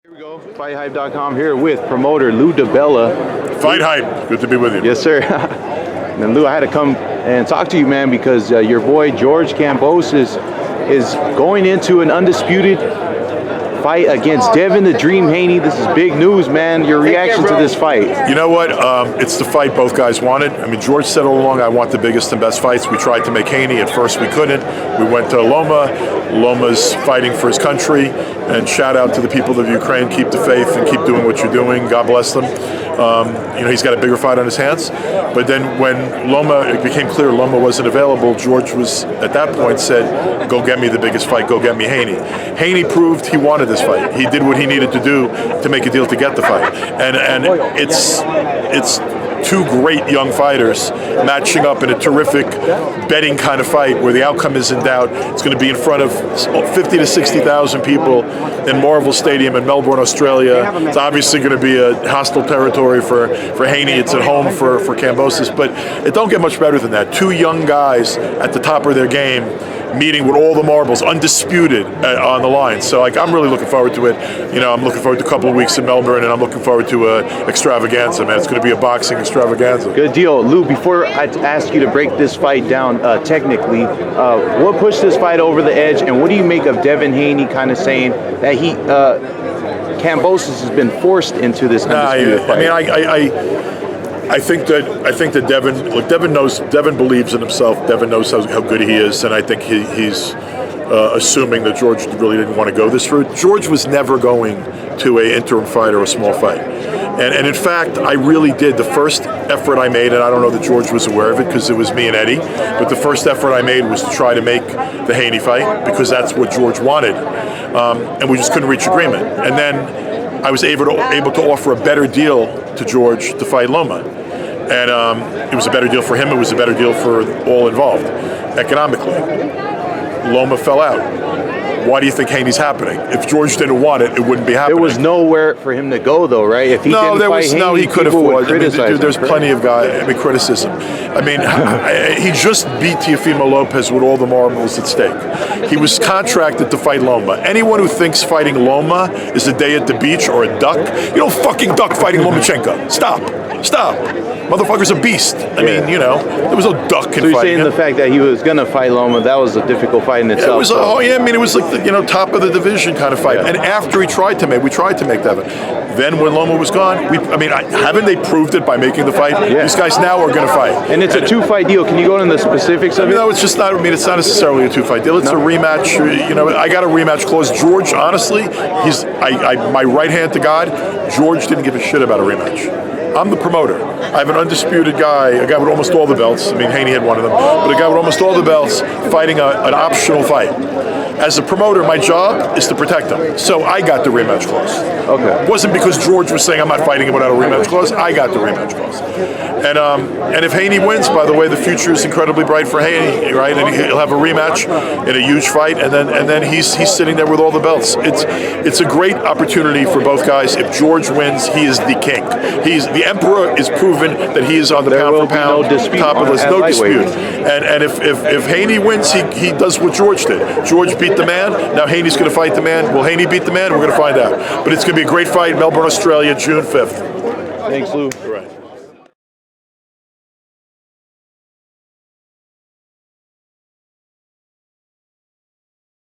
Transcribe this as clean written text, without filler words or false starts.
Here we go, FightHype.com here with promoter Lou Dibella. FightHype, good to be with you. Yes, sir. And Lou, I had to come and talk to you, man, because your boy George Kambosos is going into an undisputed fight against Devin the Dream Haney. This is big news, man. Your reaction to this fight? You know what? It's the fight both guys wanted. I mean, George said all along, I want the biggest and best fights. We tried to make Haney. At first we couldn't. We went to Loma. Loma's fighting for his country. And shout out to the people of Ukraine. Keep the faith and keep doing what you're doing. God bless them. He's got a bigger fight on his hands. But then when it became clear Loma wasn't available, George was, at that point, said, go get me the biggest fight, go get me Haney. Haney proved he wanted this fight. He did what he needed to do to make a deal to get the fight. And it's two great young fighters matching up in a terrific betting kind of fight where the outcome is in doubt. It's going to be in front of 50 to 60,000 people in Marvel Stadium in Melbourne, Australia. It's obviously going to be a hostile territory for Haney. It's at home for Kambosos, but it don't get much better than that. Two young guys at the top of their game meeting with all the marbles, undisputed on the line. So I'm really looking forward to it. I'm looking forward to a couple of weeks in Melbourne, and I'm looking forward to an extravaganza, man. It's going to be a boxing extravaganza. Good deal. Lou, before I ask you to break this fight down technically, what pushed this fight over the edge, and what do you make of Devin Haney kind of saying that Kambosos has been forced into this undisputed fight? I think that Devin believes in himself. Devin knows how good he is, and I think he's assuming that George really didn't want to go this route. George was never going to an interim fight or a small fight. And in fact, I really did. The first effort I made, and I don't know that George was aware of it because it was me and Eddie, but the first effort I made was to try to make the Haney fight because that's what George wanted. And we just couldn't reach agreement. And then I was able to offer a better deal to George to fight Loma. And it was a better deal for him. It was a better deal for all involved, economically. Loma fell out. Why do you think Haney's happening? If George didn't want it, it wouldn't be happening. There was nowhere for him to go, though, right? If he didn't fight Haney, he could afford. There's him, plenty of criticism. He just beat Teofimo Lopez with all the marbles at stake. He was contracted to fight Loma. Anyone who thinks fighting Loma is a day at the beach or a duck, you don't fucking duck fighting Lomachenko. Stop. Motherfucker's a beast. There was no duck in fighting. So you're saying the fact that he was going to fight Loma, that was a difficult fight in itself? It was like the top of the division kind of fight. Yeah. And after we tried to make Devin. Then when Loma was gone, haven't they proved it by making the fight? Yeah. These guys now are going to fight. And it's a two-fight deal. Can you go into the specifics of it? No, it's just not. It's not necessarily a two-fight deal. It's a rematch. I got a rematch clause. George, honestly, my right hand to God. George didn't give a shit about a rematch. I'm the promoter. I have an undisputed guy, a guy with almost all the belts. Haney had one of them, but a guy with almost all the belts fighting an optional fight. As a promoter, my job is to protect him. So I got the rematch clause. Okay. It wasn't because George was saying I'm not fighting him without a rematch clause. I got the rematch clause. And if Haney wins, by the way, the future is incredibly bright for Haney, right? And he'll have a rematch in a huge fight, and then he's sitting there with all the belts. It's a great opportunity for both guys. If George wins, he is the king. The emperor is proven that he is on the pound for pound top of the list, no dispute. And if Haney wins, he does what George did. George beat the man. Now Haney's going to fight the man. Will Haney beat the man? We're going to find out. But it's going to be a great fight, Melbourne, Australia, June 5th. Thanks, Lou. All right.